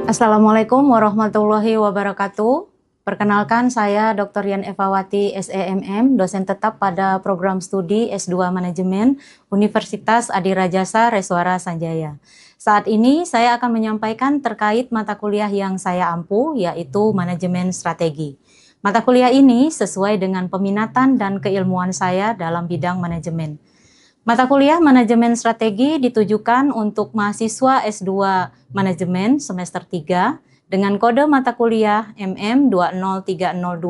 Assalamualaikum warahmatullahi wabarakatuh. Perkenalkan, saya Dr. Yan Evawati, SEMM, dosen tetap pada program studi S2 Manajemen Universitas Adirajasa Reswara Sanjaya. Saat ini saya akan menyampaikan terkait mata kuliah yang saya ampu, yaitu Manajemen Strategi. Mata kuliah ini sesuai dengan peminatan dan keilmuan saya dalam bidang manajemen. Mata kuliah Manajemen Strategi ditujukan untuk mahasiswa S2 Manajemen semester 3 dengan kode mata kuliah MM20302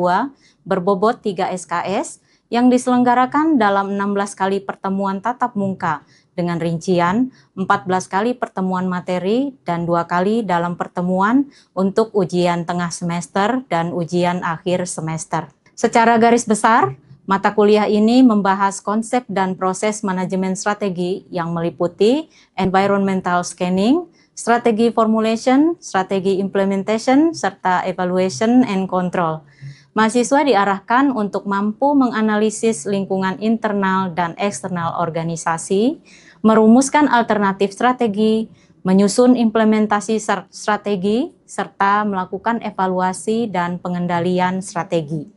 berbobot 3 SKS yang diselenggarakan dalam 16 kali pertemuan tatap muka dengan rincian 14 kali pertemuan materi dan 2 kali dalam pertemuan untuk ujian tengah semester dan ujian akhir semester. Secara garis besar, mata kuliah ini membahas konsep dan proses manajemen strategi yang meliputi environmental scanning, strategi formulation, strategi implementation, serta evaluation and control. Mahasiswa diarahkan untuk mampu menganalisis lingkungan internal dan eksternal organisasi, merumuskan alternatif strategi, menyusun implementasi strategi, serta melakukan evaluasi dan pengendalian strategi.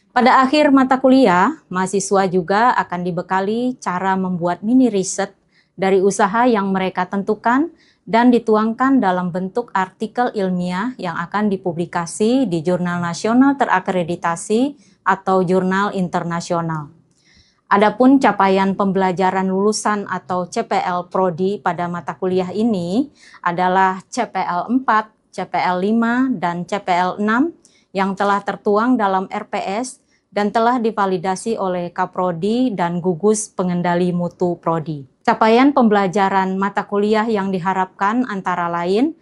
Pada akhir mata kuliah, mahasiswa juga akan dibekali cara membuat mini riset dari usaha yang mereka tentukan dan dituangkan dalam bentuk artikel ilmiah yang akan dipublikasi di jurnal nasional terakreditasi atau jurnal internasional. Adapun capaian pembelajaran lulusan atau CPL Prodi pada mata kuliah ini adalah CPL 4, CPL 5, dan CPL 6 yang telah tertuang dalam RPS dan telah divalidasi oleh Kaprodi dan Gugus Pengendali Mutu Prodi. Capaian pembelajaran mata kuliah yang diharapkan antara lain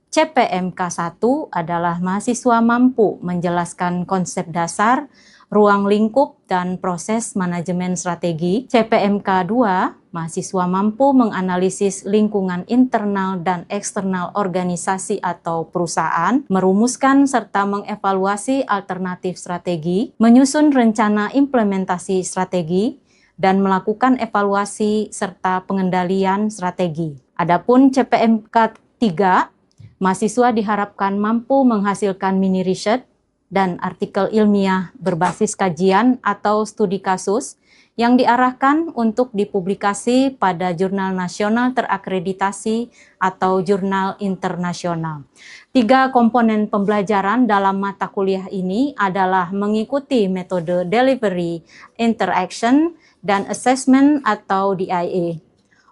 CPMK 1 adalah mahasiswa mampu menjelaskan konsep dasar, ruang lingkup, dan proses manajemen strategi. CPMK 2, mahasiswa mampu menganalisis lingkungan internal dan eksternal organisasi atau perusahaan, merumuskan serta mengevaluasi alternatif strategi, menyusun rencana implementasi strategi, dan melakukan evaluasi serta pengendalian strategi. Adapun CPMK 3, mahasiswa diharapkan mampu menghasilkan mini riset dan artikel ilmiah berbasis kajian atau studi kasus yang diarahkan untuk dipublikasi pada jurnal nasional terakreditasi atau jurnal internasional. 3 komponen pembelajaran dalam mata kuliah ini adalah mengikuti metode delivery, interaction, dan assessment atau DIA.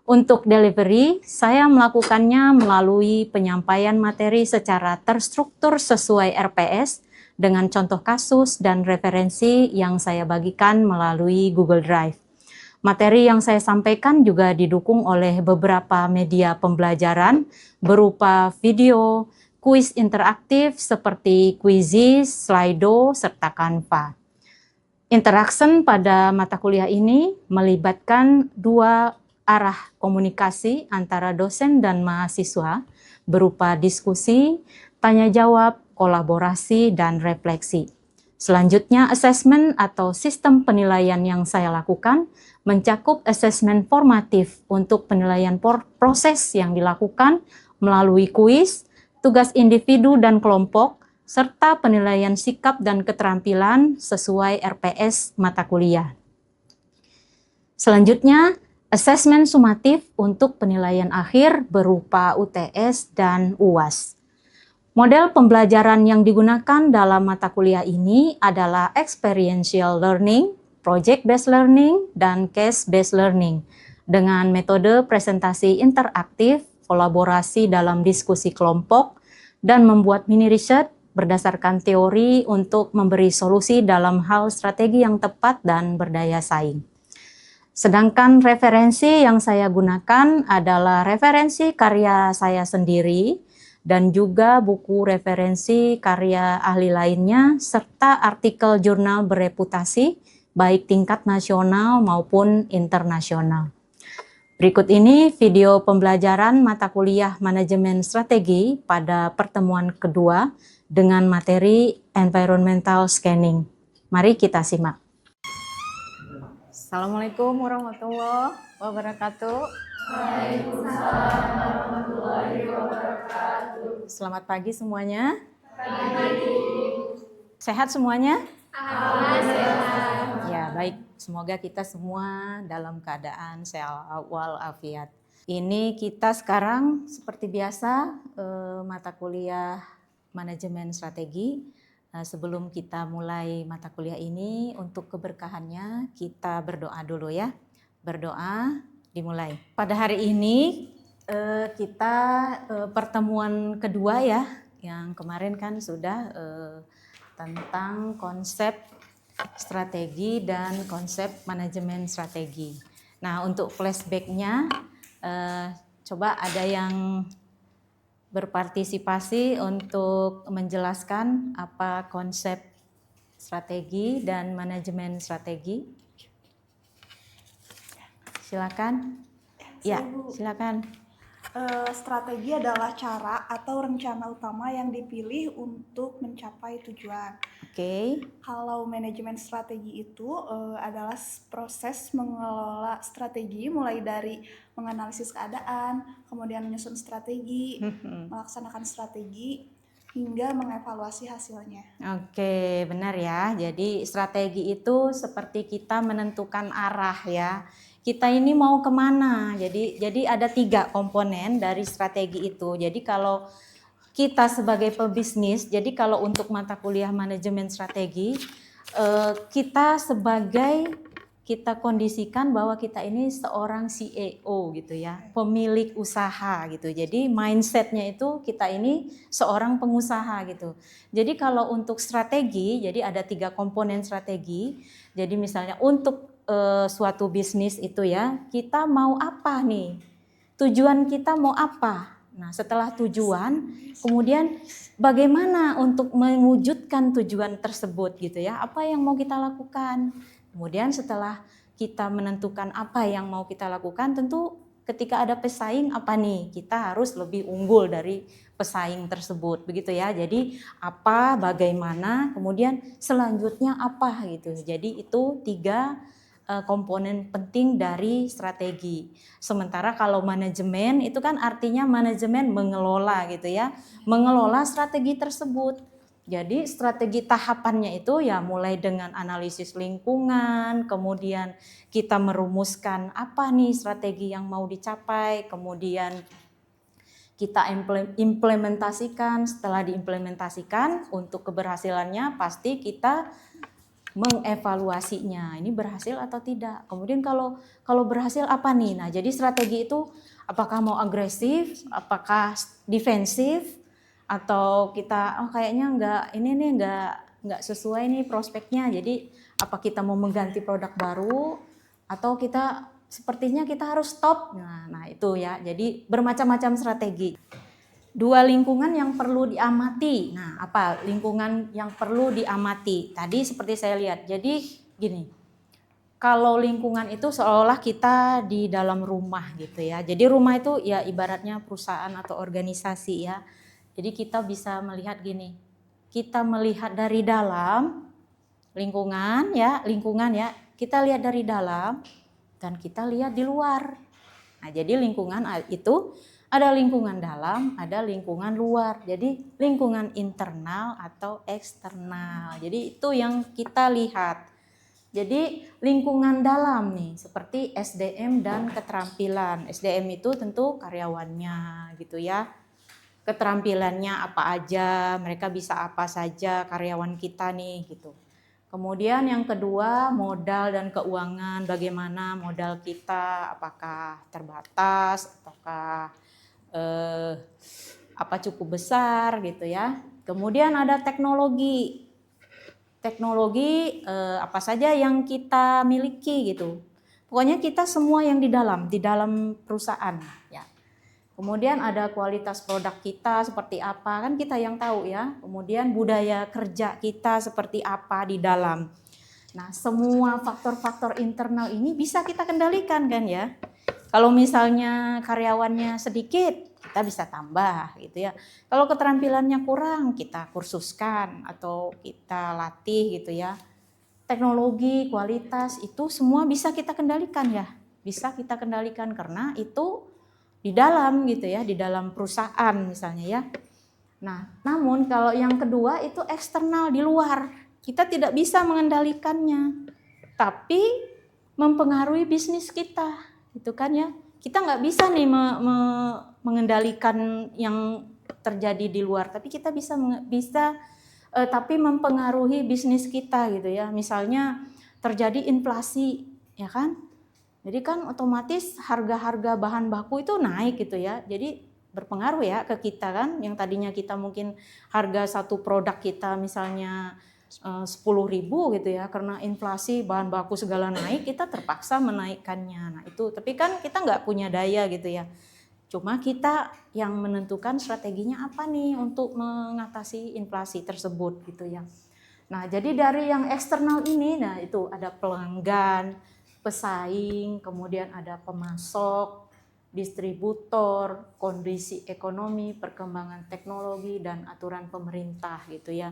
Untuk delivery, saya melakukannya melalui penyampaian materi secara terstruktur sesuai RPS dengan contoh kasus dan referensi yang saya bagikan melalui Google Drive. Materi yang saya sampaikan juga didukung oleh beberapa media pembelajaran berupa video, kuis interaktif seperti Quizizz, Slido, serta Canva. Interaction pada mata kuliah ini melibatkan 2 arah komunikasi antara dosen dan mahasiswa berupa diskusi, tanya jawab, kolaborasi, dan refleksi. Selanjutnya, asesmen atau sistem penilaian yang saya lakukan mencakup asesmen formatif untuk penilaian proses yang dilakukan melalui kuis, tugas individu dan kelompok, serta penilaian sikap dan keterampilan sesuai RPS mata kuliah. Selanjutnya, asesmen sumatif untuk penilaian akhir berupa UTS dan UAS. Model pembelajaran yang digunakan dalam mata kuliah ini adalah experiential learning, project-based learning, dan case-based learning dengan metode presentasi interaktif, kolaborasi dalam diskusi kelompok, dan membuat mini riset berdasarkan teori untuk memberi solusi dalam hal strategi yang tepat dan berdaya saing. Sedangkan referensi yang saya gunakan adalah referensi karya saya sendiri dan juga buku referensi karya ahli lainnya serta artikel jurnal bereputasi baik tingkat nasional maupun internasional. Berikut ini video pembelajaran mata kuliah Manajemen Strategi pada pertemuan kedua dengan materi environmental scanning. Mari kita simak. Assalamualaikum warahmatullahi wabarakatuh. Waalaikumsalam warahmatullahi wabarakatuh. Selamat pagi semuanya. Sehat semuanya? Sehat. Ya, baik. Semoga kita semua dalam keadaan sehat walafiat. Ini kita sekarang seperti biasa mata kuliah manajemen strategi. Sebelum kita mulai mata kuliah ini, untuk keberkahannya kita berdoa dulu ya. Berdoa, dimulai. Pada hari ini kita pertemuan kedua ya. Yang kemarin kan sudah tentang konsep strategi dan konsep manajemen strategi. Nah, untuk flashback-nya coba ada yang berpartisipasi untuk menjelaskan apa konsep strategi dan manajemen strategi. Silakan. Ya, silakan. Strategi adalah cara atau rencana utama yang dipilih untuk mencapai tujuan. Oke. Kalau manajemen strategi itu adalah proses mengelola strategi mulai dari menganalisis keadaan, kemudian menyusun strategi, melaksanakan strategi, hingga mengevaluasi hasilnya. Oke, benar ya. Jadi strategi itu seperti kita menentukan arah ya. Kita ini mau kemana? Jadi ada 3 komponen dari strategi itu. Jadi kalau kita sebagai pebisnis, jadi kalau untuk mata kuliah manajemen strategi, kita kondisikan bahwa kita ini seorang CEO gitu ya, pemilik usaha gitu. Jadi mindsetnya itu kita ini seorang pengusaha gitu. Jadi kalau untuk strategi, jadi ada 3 komponen strategi. Jadi misalnya untuk suatu bisnis itu ya, kita mau apa nih? Tujuan kita mau apa? Nah, setelah tujuan, kemudian bagaimana untuk mewujudkan tujuan tersebut gitu ya? Apa yang mau kita lakukan? Kemudian setelah kita menentukan apa yang mau kita lakukan, tentu ketika ada pesaing apa nih? Kita harus lebih unggul dari pesaing tersebut, begitu ya. Jadi apa, bagaimana, kemudian selanjutnya apa gitu. Jadi itu 3 komponen penting dari strategi. Sementara kalau manajemen itu kan artinya manajemen mengelola gitu ya, mengelola strategi tersebut. Jadi strategi tahapannya itu ya mulai dengan analisis lingkungan, kemudian kita merumuskan apa nih strategi yang mau dicapai, kemudian kita implementasikan. Setelah diimplementasikan, untuk keberhasilannya pasti kita mengevaluasinya, ini berhasil atau tidak. Kemudian kalau berhasil apa nih? Nah, jadi strategi itu apakah mau agresif, apakah defensif, atau kita kayaknya nggak sesuai nih prospeknya. Jadi apa kita mau mengganti produk baru atau kita sepertinya kita harus stop. Nah itu ya. Jadi bermacam-macam strategi. 2 lingkungan yang perlu diamati. Nah, apa lingkungan yang perlu diamati? Tadi seperti saya lihat. Jadi gini, kalau lingkungan itu seolah kita di dalam rumah gitu ya. Jadi rumah itu ya ibaratnya perusahaan atau organisasi ya. Jadi kita bisa melihat gini. Kita melihat dari dalam lingkungan ya. Kita lihat dari dalam dan kita lihat di luar. Nah, jadi lingkungan itu ada lingkungan dalam, ada lingkungan luar. Jadi lingkungan internal atau eksternal. Jadi itu yang kita lihat. Jadi lingkungan dalam nih seperti SDM dan keterampilan. SDM itu tentu karyawannya gitu ya. Keterampilannya apa aja, mereka bisa apa saja karyawan kita nih gitu. Kemudian yang kedua modal dan keuangan, bagaimana modal kita, apakah terbatas, apakah apa cukup besar gitu ya. Kemudian ada teknologi apa saja yang kita miliki gitu. Pokoknya kita semua yang di dalam perusahaan ya. Kemudian ada kualitas produk kita seperti apa, kan kita yang tahu ya. Kemudian budaya kerja kita seperti apa di dalam. Nah, semua faktor-faktor internal ini bisa kita kendalikan kan ya. Kalau misalnya karyawannya sedikit, kita bisa tambah gitu ya. Kalau keterampilannya kurang, kita kursuskan atau kita latih gitu ya. Teknologi, kualitas itu semua bisa kita kendalikan ya. bisa kita kendalikan karena itu di dalam gitu ya, di dalam perusahaan misalnya ya. Nah, namun kalau yang kedua itu eksternal di luar, kita tidak bisa mengendalikannya, tapi mempengaruhi bisnis kita, gitu kan ya. Kita nggak bisa nih mengendalikan yang terjadi di luar, tapi kita bisa tapi mempengaruhi bisnis kita gitu ya. Misalnya terjadi inflasi, ya kan? Jadi kan otomatis harga-harga bahan baku itu naik gitu ya. Jadi berpengaruh ya ke kita kan. Yang tadinya kita mungkin harga satu produk kita misalnya 10.000 gitu ya. Karena inflasi bahan baku segala naik, kita terpaksa menaikkannya. Nah itu, tapi kan kita nggak punya daya gitu ya. Cuma kita yang menentukan strateginya apa nih untuk mengatasi inflasi tersebut gitu ya. Nah jadi dari yang eksternal ini, nah itu ada pelanggan, pesaing, kemudian ada pemasok, distributor, kondisi ekonomi, perkembangan teknologi, dan aturan pemerintah gitu ya.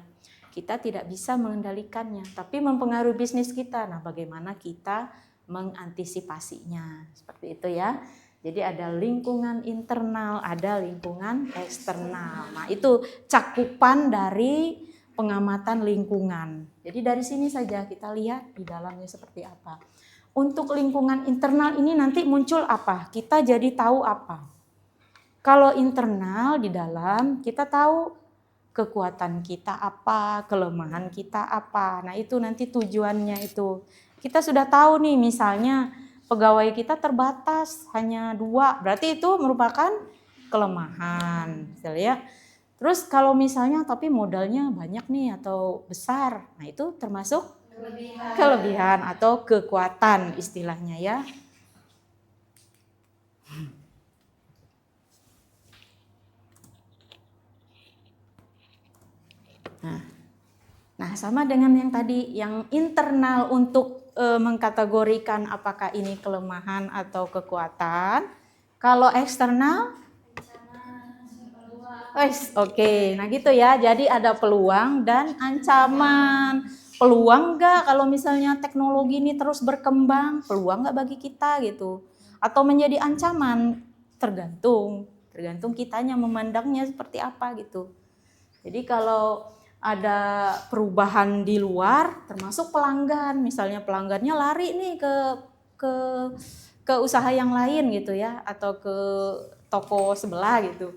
Kita tidak bisa mengendalikannya, tapi mempengaruhi bisnis kita. Nah, bagaimana kita mengantisipasinya? Seperti itu ya. Jadi ada lingkungan internal, ada lingkungan eksternal. Nah, itu cakupan dari pengamatan lingkungan. Jadi dari sini saja kita lihat di dalamnya seperti apa. Untuk lingkungan internal ini nanti muncul apa? Kita jadi tahu apa? Kalau internal di dalam kita tahu kekuatan kita apa, kelemahan kita apa. Nah itu nanti tujuannya itu. Kita sudah tahu nih misalnya pegawai kita terbatas hanya 2, berarti itu merupakan kelemahan. Ya. Terus kalau misalnya tapi modalnya banyak nih atau besar, nah itu termasuk kelebihan atau kekuatan istilahnya ya. Nah, sama dengan yang tadi, yang internal untuk mengkategorikan apakah ini kelemahan atau kekuatan. Kalau eksternal, oke. Nah gitu ya, jadi ada peluang dan ancaman. Peluang nggak kalau misalnya teknologi ini terus berkembang, peluang nggak bagi kita gitu. Atau menjadi ancaman, tergantung kitanya memandangnya seperti apa gitu. Jadi kalau ada perubahan di luar, termasuk pelanggan, misalnya pelanggannya lari nih ke usaha yang lain gitu ya, atau ke toko sebelah gitu.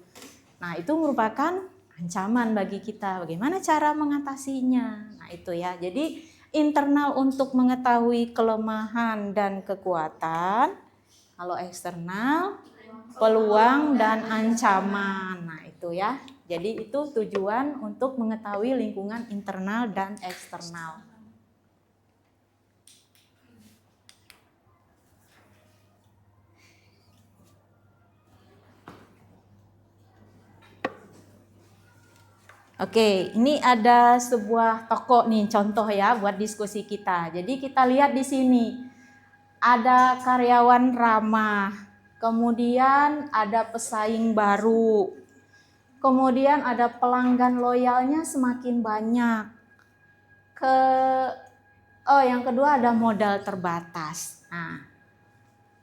Nah itu merupakan ancaman bagi kita. Bagaimana cara mengatasinya? Nah itu ya. Jadi internal untuk mengetahui kelemahan dan kekuatan. Kalau eksternal, peluang dan ancaman. Nah itu ya. Jadi itu tujuan untuk mengetahui lingkungan internal dan eksternal. Oke, ini ada sebuah toko nih, contoh ya buat diskusi kita. Jadi kita lihat di sini ada karyawan ramah, kemudian ada pesaing baru, kemudian ada pelanggan loyalnya semakin banyak. Yang kedua ada modal terbatas. Nah,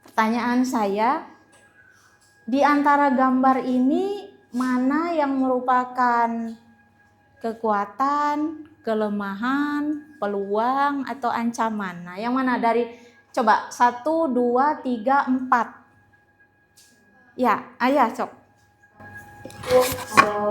pertanyaan saya, di antara gambar ini mana yang merupakan kekuatan, kelemahan, peluang, atau ancaman? Nah, yang mana dari, coba 1, 2, 3, 4. Ya, ayah cok.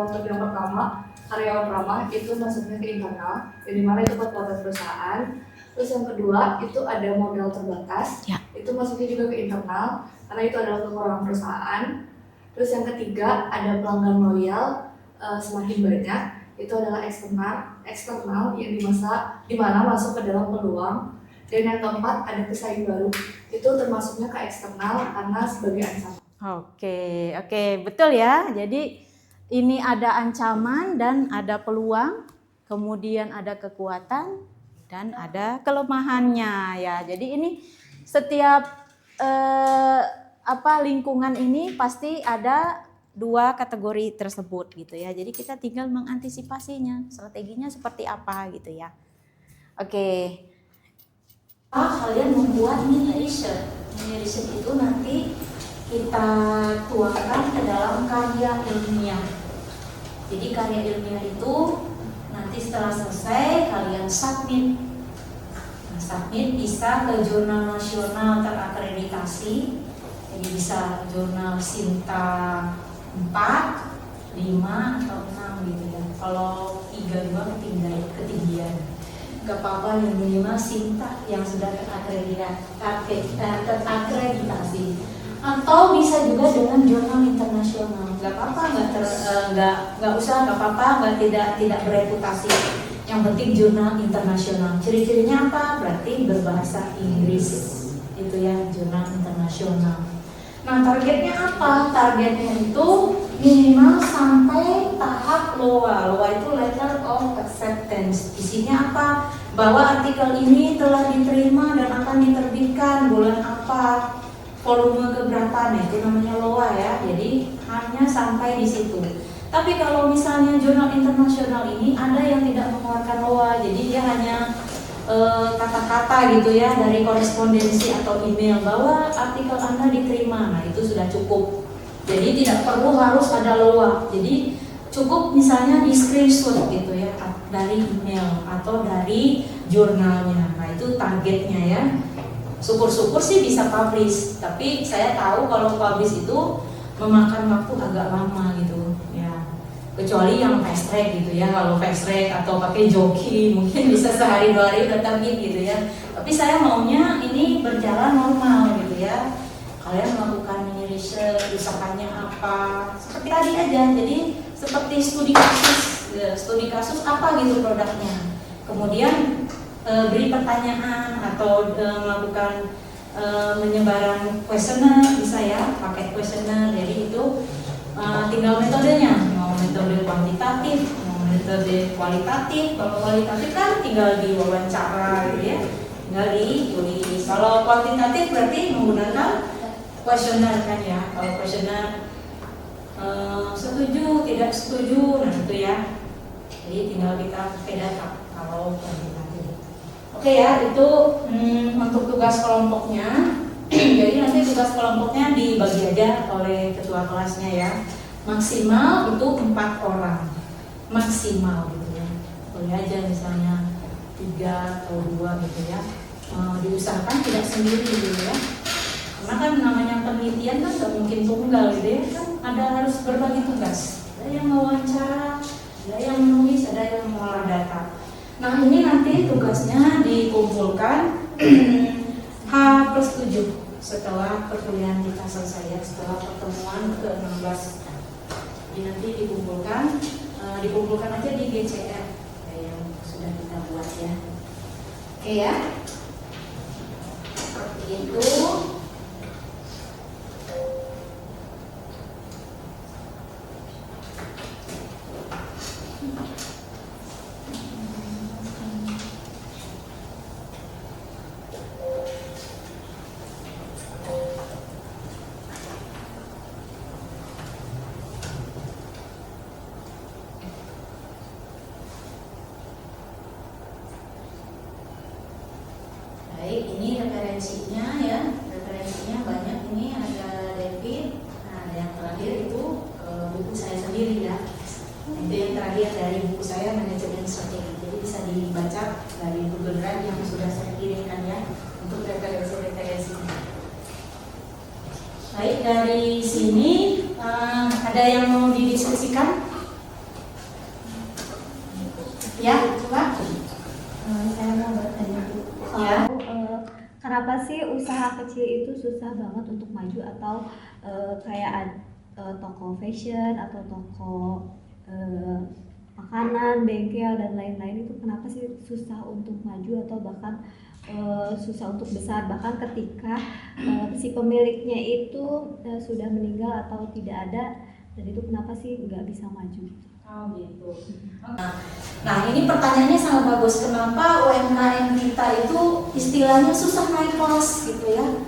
Untuk yang pertama, karyawan ramah itu masuknya ke internal, di mana itu kekuatan perusahaan. Terus yang kedua itu ada modal terbatas, ya. Itu masuknya juga ke internal, karena itu adalah kekurangan perusahaan. Terus yang ketiga ada pelanggan loyal semakin banyak, itu adalah eksternal yang di mana masuk ke dalam peluang. Dan yang keempat ada pesaing baru, itu termasuknya ke eksternal karena sebagai ancaman. Oke, betul ya. Jadi ini ada ancaman dan ada peluang, kemudian ada kekuatan dan ada kelemahannya ya. Jadi ini setiap lingkungan ini pasti ada 2 kategori tersebut gitu ya. Jadi kita tinggal mengantisipasinya, strateginya seperti apa gitu ya. Oke. Kalian membuat mini edition itu nanti kita tuangkan ke dalam karya ilmiah. Jadi karya ilmiah itu nanti setelah selesai kalian submit. Nah, submit bisa ke jurnal nasional terakreditasi. Jadi bisa jurnal Sinta 4, 5 atau 6 gitu ya. Kalau 3 doang ketinggian. Gak apa-apa, yang minimal Sinta yang sudah terakreditasi. Atau bisa juga dengan jurnal internasional. Gak apa-apa, nggak usah, gak apa-apa, tidak bereputasi. Yang penting jurnal internasional. Ciri-cirinya apa? Berarti berbahasa Inggris. Itu ya, jurnal internasional. Nah, targetnya apa? Targetnya itu minimal sampai tahap LOA. LOA itu Letter of Acceptance. Isinya apa? Bahwa artikel ini telah diterima dan akan diterbitkan bulan apa, volume keberapa, nah itu namanya LOA ya. Jadi hanya sampai di situ. Tapi kalau misalnya jurnal internasional ini ada yang tidak mengeluarkan LOA, jadi dia hanya kata-kata gitu ya dari korespondensi atau email bahwa artikel Anda diterima. Nah, itu sudah cukup. Jadi tidak perlu harus ada LOA. Jadi cukup misalnya di screenshot gitu ya dari email atau dari jurnalnya. Nah, itu targetnya ya. Syukur-syukur sih bisa publish, tapi saya tahu kalau publish itu memakan waktu agak lama gitu ya. Kecuali yang fast track gitu ya. Kalau fast track atau pakai joki mungkin bisa sehari 2 hari udah terbit gitu ya. Tapi saya maunya ini berjalan normal gitu ya. Kalian melakukan mini research, usahanya apa, seperti tadi aja. Jadi seperti studi kasus apa gitu produknya. Kemudian beri pertanyaan atau melakukan menyebaran kuesioner bisa ya, pakai kuesioner. Jadi itu tinggal metodenya, mau metode kuantitatif, mau metode kualitatif. Kalau kualitatif kan tinggal diwawancara gitu ya, tinggal ditulis. Kalau kuantitatif berarti menggunakan kuesioner kan ya. Kalau kuesioner setuju, tidak setuju, nah itu ya. Jadi tinggal kita pakai data kalau kuantitatif. Oke ya, itu untuk tugas kelompoknya. Jadi nanti tugas kelompoknya dibagi aja oleh ketua kelasnya ya. Maksimal itu 4 orang. Maksimal gitu ya. Boleh aja misalnya 3 atau 2 gitu ya. Diusahakan tidak sendiri gitu ya. Karena kan namanya penelitian kan gak mungkin tunggal gitu ya. Kan ada harus berbagi tugas. Ada yang mewawancara, ada yang menulis, ada yang mengolah data. Nah, ini nanti tugasnya dikumpulkan H+7 setelah perkuliahan kita selesai ya, setelah pertemuan ke-16. Jadi nanti dikumpulkan aja di GCR yang sudah kita buat ya. Oke ya. Seperti itu. Baik, ini referensinya ya. Referensinya banyak, ini ada David. Nah, yang terakhir itu buku saya sendiri ya. Itu yang terakhir dari buku saya, Manajemen Strategi. Jadi bisa dibaca dari Google Drive yang sudah saya kirimkan ya untuk referensi-referensinya. Baik, dari sini ada yang mau didiskusikan? Ya, coba. Saya mau bertanya Bu, Ya. kenapa sih usaha kecil itu susah banget untuk maju atau kayak toko fashion atau toko makanan, bengkel dan lain-lain itu kenapa sih susah untuk maju atau bahkan susah untuk besar, bahkan ketika si pemiliknya itu sudah meninggal atau tidak ada, dan itu kenapa sih nggak bisa maju? Oh gitu. Nah, ini pertanyaannya sangat bagus. Kenapa UMKM kita itu istilahnya susah naik kelas gitu ya?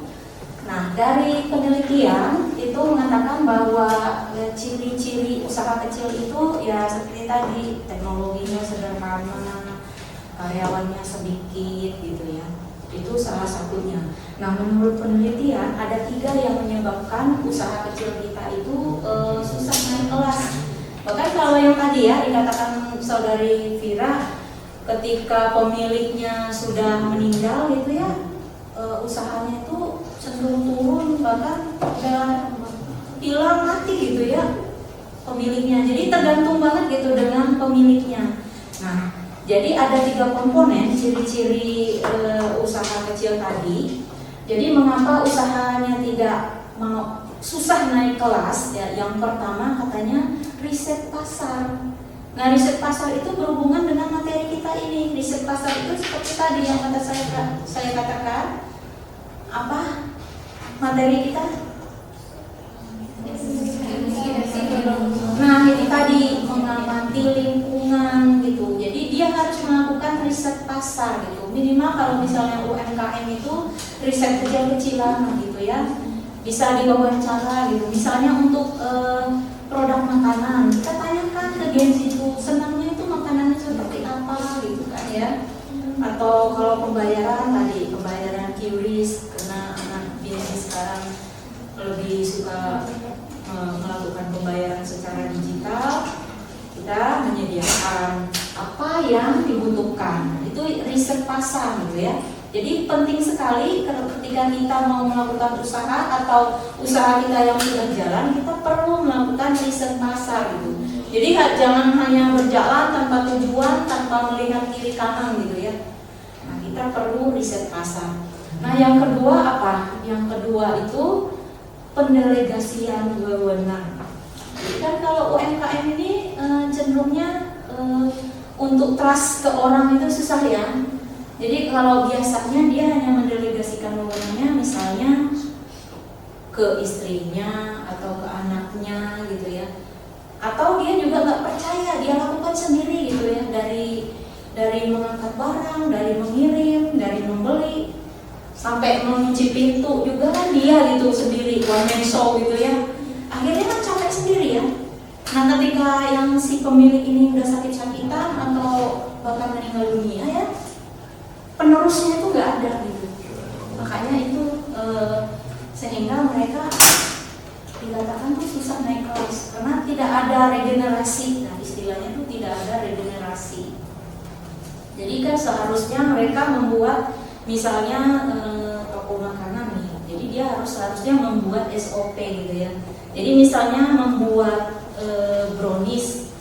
Nah, dari penelitian itu mengatakan bahwa ciri-ciri usaha kecil itu ya seperti tadi, teknologinya sederhana, karyawannya sedikit gitu ya. Itu salah satunya. Nah, menurut penelitian ada 3 yang menyebabkan usaha kecil kita itu susah naik kelas. Bahkan kalau yang tadi ya dikatakan saudari Vira, ketika pemiliknya sudah meninggal gitu ya, usahanya itu cenderung turun, bahkan udah hilang mati gitu ya pemiliknya. Jadi tergantung banget gitu dengan pemiliknya. Nah, jadi ada 3 komponen ciri-ciri usaha kecil tadi. Jadi mengapa usahanya tidak mau susah naik kelas ya? Yang pertama katanya riset pasar. Nah, riset pasar itu berhubungan dengan materi kita ini. Riset pasar itu seperti tadi yang saya katakan, apa materi kita? Nah, ini tadi mengamati lingkungan gitu. Jadi dia harus melakukan riset pasar gitu. Minimal kalau misalnya UMKM itu riset kecil-kecilan gitu ya. Bisa diwawancara gitu. Misalnya untuk produk makanan, kita tanyakan ke Gen Z itu senangnya itu makanannya seperti apa gitu kan ya. Atau kalau pembayaran tadi, pembayaran QRIS, karena anak bisnis sekarang lebih suka melakukan pembayaran secara digital, kita menyediakan apa yang dibutuhkan. Itu riset pasar gitu ya. Jadi penting sekali ketika kita mau melakukan usaha atau usaha kita yang sudah jalan, kita perlu melakukan riset pasar gitu. Jadi jangan hanya berjalan tanpa tujuan, tanpa melihat kiri kanan gitu ya. Nah, kita perlu riset pasar. Nah, yang kedua apa? Yang kedua itu pendelegasian wewenang. Jadi kan kalau UMKM ini cenderungnya untuk trust ke orang itu susah ya. Jadi kalau biasanya dia hanya mendelegasikan wewenangnya misalnya ke istrinya atau ke anaknya gitu ya. Atau dia juga nggak percaya, dia lakukan sendiri gitu ya, dari mengangkat barang, dari mengirim, dari membeli, sampai mengunci pintu juga kan dia gitu sendiri, one man show gitu ya. Akhirnya kan capek sendiri ya. Nah, ketika yang si pemilik ini udah sakit-sakitan atau bahkan meninggal dunia ya, penerusnya itu nggak ada gitu. Makanya itu sehingga mereka dikatakan tuh susah naik kelas karena tidak ada regenerasi. Nah, istilahnya tuh tidak ada regenerasi. Jadi kan seharusnya mereka membuat misalnya toko makanan nih. Jadi dia harusnya membuat SOP gitu ya. Jadi misalnya membuat brownies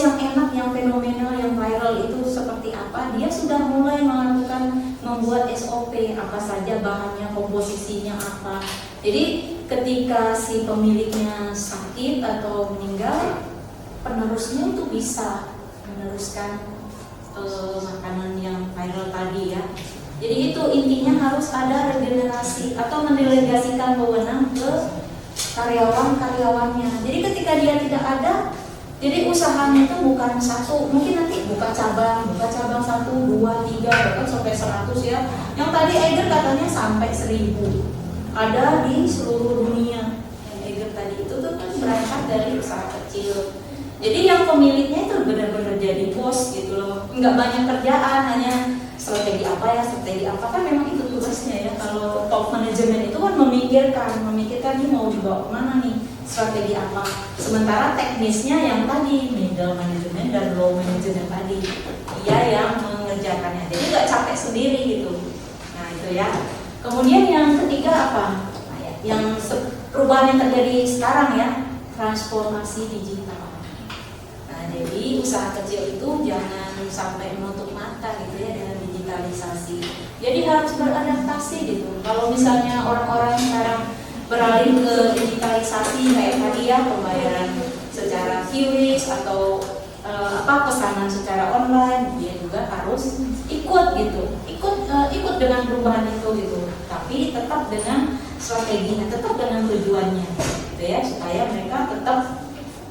yang enak, yang fenomenal, yang viral itu seperti apa, dia sudah mulai membuat SOP apa saja bahannya, komposisinya apa. Jadi ketika si pemiliknya sakit atau meninggal, penerusnya itu bisa meneruskan makanan yang viral tadi ya. Jadi itu intinya harus ada regenerasi atau mendelegasikan wewenang ke karyawan-karyawannya. Jadi ketika dia tidak ada, jadi usahanya itu bukan satu, mungkin nanti buka cabang 1, 2, 3, bahkan sampai 100 ya. Yang tadi Eiger katanya sampai 1000 ada di seluruh dunia. Yang Eiger tadi itu tuh kan berangkat dari usaha kecil. Jadi yang pemiliknya itu benar-benar jadi bos gitu loh, nggak banyak kerjaan, hanya strategi apa kan memang itu tugasnya ya. Kalau top manajemen itu kan memikirkan ini mau dibawa kemana nih, strategi apa. Sementara teknisnya yang tadi middle management dan low management tadi, dia yang mengerjakannya. Jadi nggak capek sendiri gitu. Nah itu ya. Kemudian yang ketiga apa? Nah, ya, yang perubahan yang terjadi sekarang ya, transformasi digital. Nah jadi usaha kecil itu jangan sampai menutup mata gitu ya dengan digitalisasi. Jadi harus beradaptasi gitu. Kalau misalnya orang-orang sekarang beralih ke digitalisasi kayak tadi ya, pembayaran secara QRIS atau pesanan secara online, dia juga harus ikut ikut dengan perubahan itu gitu. Tapi tetap dengan strateginya, tetap dengan tujuannya gitu ya, supaya mereka tetap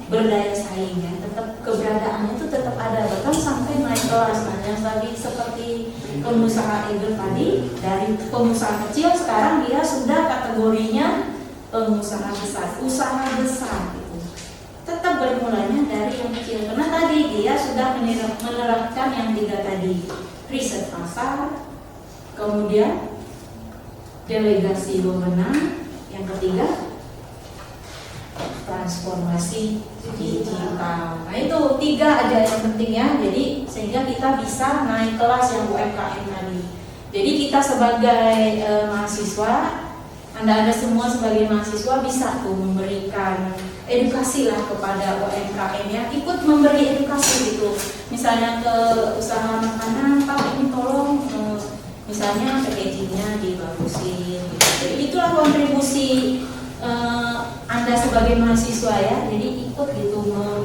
berdaya saing ya, tetap keberadaannya itu tetap ada, bahkan sampai naik kelas. Nah, yang tadi seperti pengusaha Eiger tadi, dari pengusaha kecil sekarang dia sudah kategorinya pengusaha besar, usaha besar gitu. Tetap bermulanya dari yang kecil, karena tadi dia sudah menerapkan yang 3 tadi, riset pasar, kemudian delegasi wewenang, yang ketiga transformasi digital. Nah itu 3 aja yang penting ya. Jadi sehingga kita bisa naik kelas yang UMKM tadi. Jadi kita sebagai mahasiswa, Anda semua sebagai mahasiswa bisa tuh memberikan edukasi lah kepada UMKM ya, ikut memberi edukasi gitu. Misalnya ke usaha makanan, Pak ini tolong misalnya packagingnya dibagusin gitu. Jadi itulah kontribusi Anda sebagai mahasiswa ya, jadi ikut gitu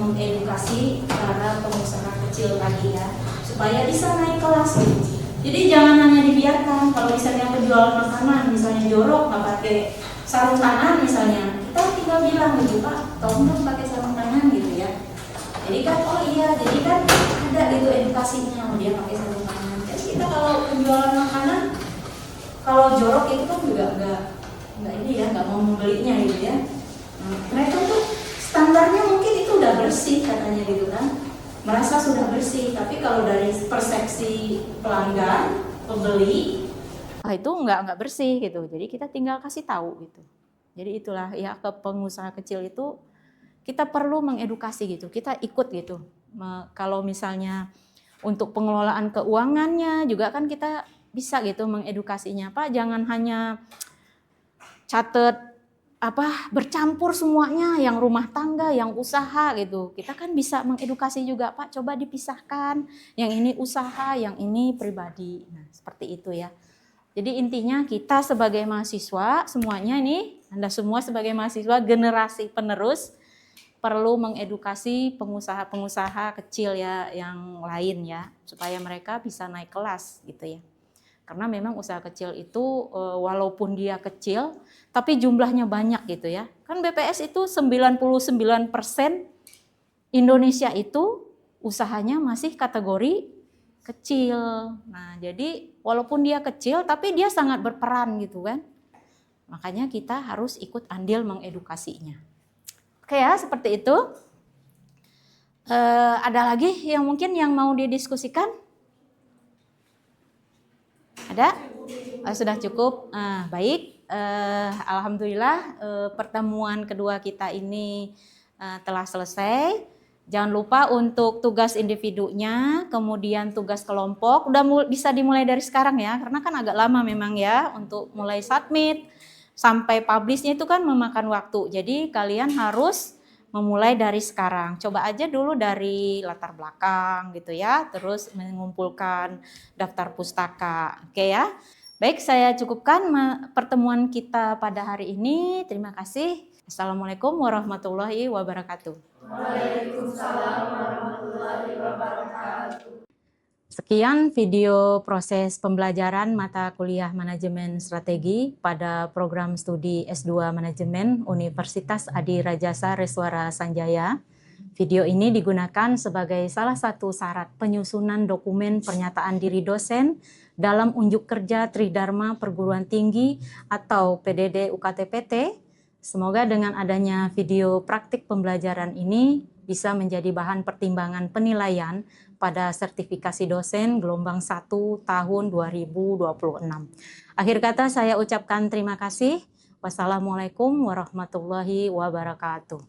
mengedukasi para pengusaha kecil tadi ya, supaya bisa naik kelas gitu. Jadi jangan hanya dibiarkan, kalau misalnya penjualan makanan, misalnya jorok nggak pakai sarung tangan misalnya, kita tinggal bilang gitu Pak, tolong dong pakai sarung tangan gitu ya. Jadi kan oh iya, jadi kan ada gitu edukasinya, dia pakai sarung tangan. Jadi kita kalau penjualan makanan, kalau jorok itu kan juga nggak ini ya, nggak mau membelinya gitu ya. Mereka tuh standarnya mungkin itu udah bersih katanya gitu kan, merasa sudah bersih, tapi kalau dari persepsi pelanggan, pembeli, itu nggak bersih gitu. Jadi kita tinggal kasih tahu gitu. Jadi itulah ya, ke pengusaha kecil itu kita perlu mengedukasi gitu, kita ikut gitu. Kalau misalnya untuk pengelolaan keuangannya juga kan kita bisa gitu mengedukasinya, Pak jangan hanya catat bercampur semuanya, yang rumah tangga, yang usaha gitu. Kita kan bisa mengedukasi juga, Pak coba dipisahkan, yang ini usaha, yang ini pribadi. Nah seperti itu ya. Jadi intinya kita sebagai mahasiswa semuanya ini, Anda semua sebagai mahasiswa generasi penerus perlu mengedukasi pengusaha-pengusaha kecil ya yang lain ya, supaya mereka bisa naik kelas gitu ya. Karena memang usaha kecil itu walaupun dia kecil, tapi jumlahnya banyak gitu ya. Kan BPS itu 99% Indonesia itu usahanya masih kategori kecil. Nah jadi walaupun dia kecil, tapi dia sangat berperan gitu kan. Makanya kita harus ikut andil mengedukasinya. Oke ya, seperti itu. Ada lagi yang mungkin yang mau didiskusikan? Ada? Sudah cukup. Baik. Alhamdulillah pertemuan kedua kita ini telah selesai. Jangan lupa untuk tugas individunya, kemudian tugas kelompok udah bisa dimulai dari sekarang ya, karena kan agak lama memang ya untuk mulai submit sampai publishnya itu kan memakan waktu. Jadi kalian harus memulai dari sekarang. Coba aja dulu dari latar belakang gitu ya, terus mengumpulkan daftar pustaka. Oke ya. Baik, saya cukupkan pertemuan kita pada hari ini. Terima kasih. Assalamualaikum warahmatullahi wabarakatuh. Waalaikumsalam warahmatullahi wabarakatuh. Sekian video proses pembelajaran mata kuliah Manajemen Strategi pada program studi S2 Manajemen Universitas Adi Rajasa Reswara Sanjaya. Video ini digunakan sebagai salah satu syarat penyusunan dokumen pernyataan diri dosen dalam unjuk kerja Tridharma Perguruan Tinggi atau PDD UKT-PT. Semoga dengan adanya video praktik pembelajaran ini bisa menjadi bahan pertimbangan penilaian pada sertifikasi dosen gelombang 1 tahun 2026. Akhir kata saya ucapkan terima kasih. Wassalamualaikum warahmatullahi wabarakatuh.